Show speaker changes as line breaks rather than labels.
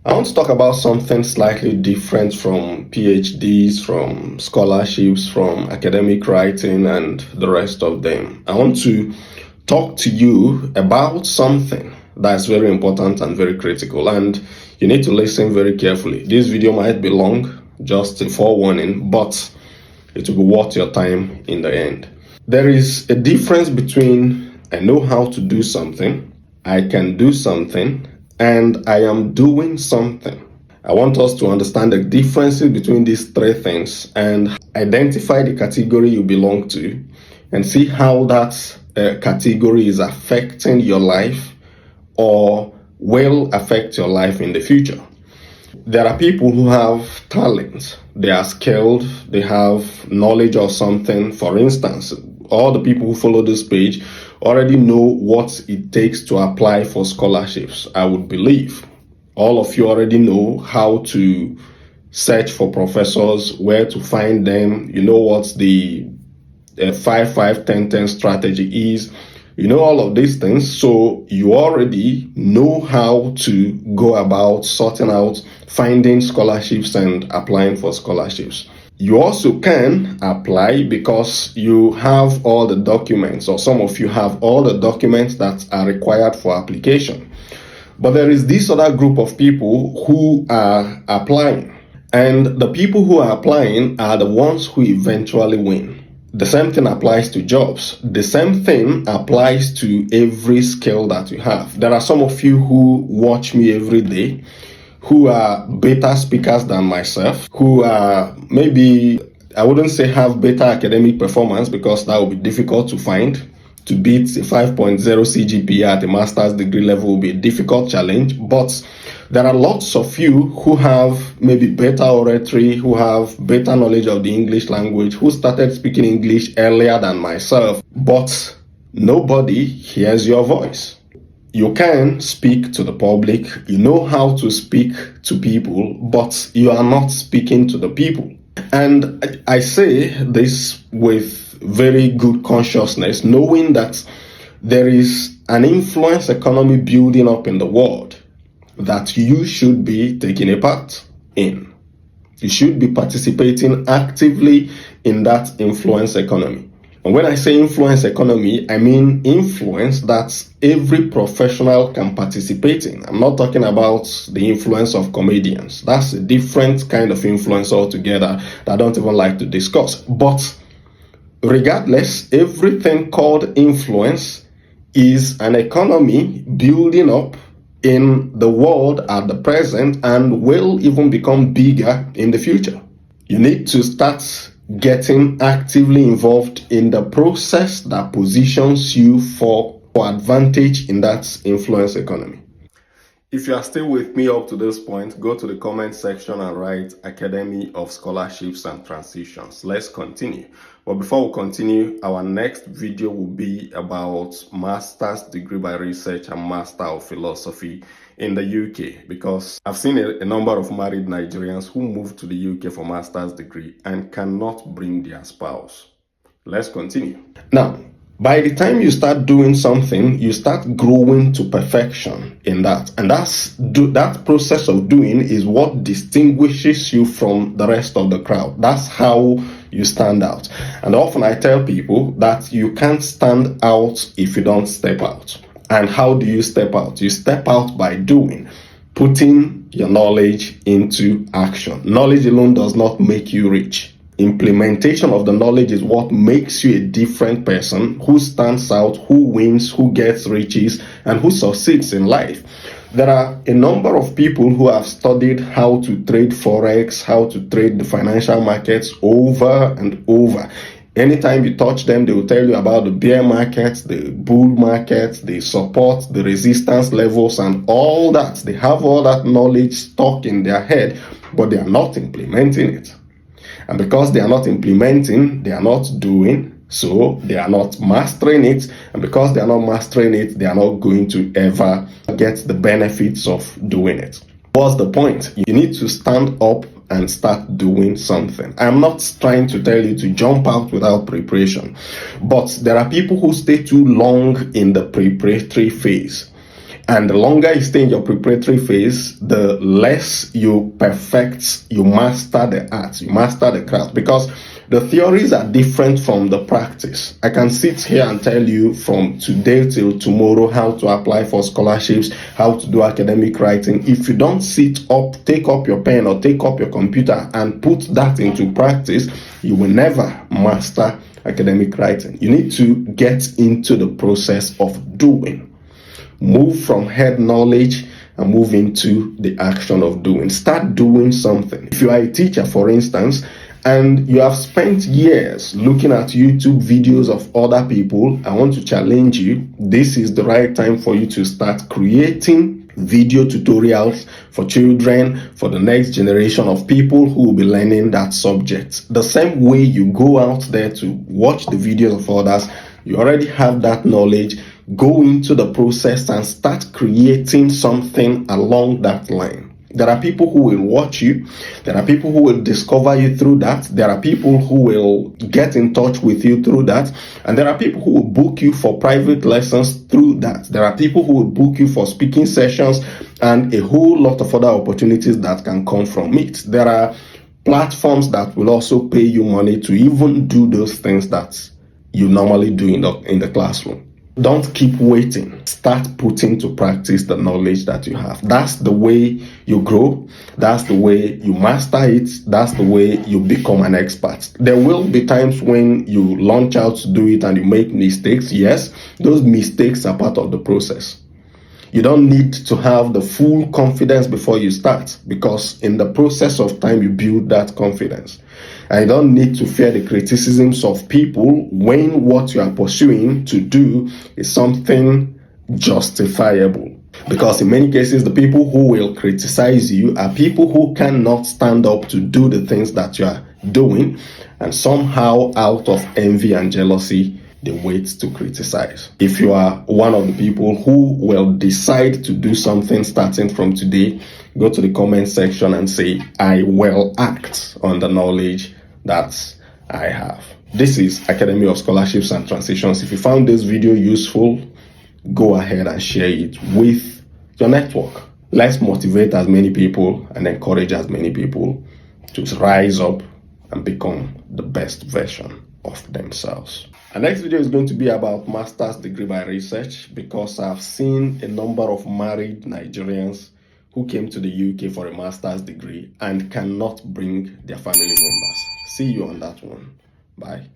I want to talk about something slightly different from PhDs, from scholarships, from academic writing, and the rest of them. I want to talk to you about something that's very important and very critical, and you need to listen very carefully. This video might be long, just a forewarning, but it will be worth your time in the end. There is a difference between I know how to do something, I can do something, and I am doing something. I want us to understand the differences between these three things and identify the category you belong to and see how that category is affecting your life or will affect your life in the future. There are people who have talent, they are skilled, they have knowledge of something. For instance, all the people who follow this page already know what it takes to apply for scholarships, I would believe. All of you already know how to search for professors, where to find them. You know what the 5-5-10-10 strategy is. You know all of these things, so you already know how to go about sorting out finding scholarships and applying for scholarships. You also can apply because you have all the documents, or some of you have all the documents that are required for application. But there is this other group of people who are applying, and the people who are applying are the ones who eventually win. The same thing applies to jobs. The same thing applies to every skill that you have. There are some of you who watch me every day who are better speakers than myself, who are maybe, I wouldn't say have better academic performance because that would be difficult to find. To beat a 5.0 CGPA at a master's degree level will be a difficult challenge, but there are lots of you who have maybe better oratory, who have better knowledge of the English language, who started speaking English earlier than myself, but nobody hears your voice. You can speak to the public, you know how to speak to people, but you are not speaking to the people. And I say this with very good consciousness, knowing that there is an influence economy building up in the world that you should be taking a part in. You should be participating actively in that influence economy. And when I say influence economy, I mean influence that every professional can participate in. I'm not talking about the influence of comedians. That's a different kind of influence altogether that I don't even like to discuss. But regardless, everything called influence is an economy building up in the world at the present and will even become bigger in the future. You need to start getting actively involved in the process that positions you for advantage in that influence economy. If you are still with me up to this point, go to the comment section and write Academy of Scholarships and Transitions. Let's continue. But before we continue, our next video will be about Master's Degree by Research and Master of Philosophy in the UK, because I've seen a number of married Nigerians who move to the UK for master's degree and cannot bring their spouse. Let's continue. Now, by the time you start doing something, you start growing to perfection in that. And that process of doing is what distinguishes you from the rest of the crowd. That's how you stand out. And often I tell people that you can't stand out if you don't step out. And how do you step out? You step out by doing, putting your knowledge into action. Knowledge alone does not make you rich. Implementation of the knowledge is what makes you a different person who stands out, who wins, who gets riches, and who succeeds in life. There are a number of people who have studied how to trade Forex, how to trade the financial markets over and over. Anytime you touch them, they will tell you about the bear markets, the bull markets, the support, the resistance levels, and all that. They have all that knowledge stuck in their head, but they are not implementing it. And because they are not implementing, they are not doing, so they are not mastering it. And because they are not mastering it, they are not going to ever get the benefits of doing it. What's the point? You need to stand up and start doing something. I'm not trying to tell you to jump out without preparation, but there are people who stay too long in the preparatory phase. And the longer you stay in your preparatory phase, the less you perfect, you master the art, you master the craft, because the theories are different from the practice. I can sit here and tell you from today till tomorrow how to apply for scholarships, how to do academic writing. If you don't sit up, take up your pen or take up your computer and put that into practice, you will never master academic writing. You need to get into the process of doing. Move from head knowledge and move into the action of doing. Start doing something. If you are a teacher, for instance, and you have spent years looking at YouTube videos of other people, I want to challenge you. This is the right time for you to start creating video tutorials for children, for the next generation of people who will be learning that subject. The same way you go out there to watch the videos of others, you already have that knowledge. Go into the process and start creating something along that line. There are people who will watch you. There are people who will discover you through that. There are people who will get in touch with you through that. And there are people who will book you for private lessons through that. There are people who will book you for speaking sessions and a whole lot of other opportunities that can come from it. There are platforms that will also pay you money to even do those things that you normally do in the classroom. Don't keep waiting. Start putting to practice the knowledge that you have. That's the way you grow. That's the way you master it. That's the way you become an expert. There will be times when you launch out to do it and you make mistakes. Yes, those mistakes are part of the process. You don't need to have the full confidence before you start, because in the process of time, you build that confidence. And you don't need to fear the criticisms of people when what you are pursuing to do is something justifiable. Because in many cases, the people who will criticize you are people who cannot stand up to do the things that you are doing, and somehow out of envy and jealousy, they wait to criticize. If you are one of the people who will decide to do something starting from today, go to the comment section and say, I will act on the knowledge that I have. This is Academy of Scholarships and Transitions. If you found this video useful, go ahead and share it with your network. Let's motivate as many people and encourage as many people to rise up and become the best version of themselves. Our next video is going to be about master's degree by research, because I've seen a number of married Nigerians who came to the UK for a master's degree and cannot bring their family members. See you on that one. Bye.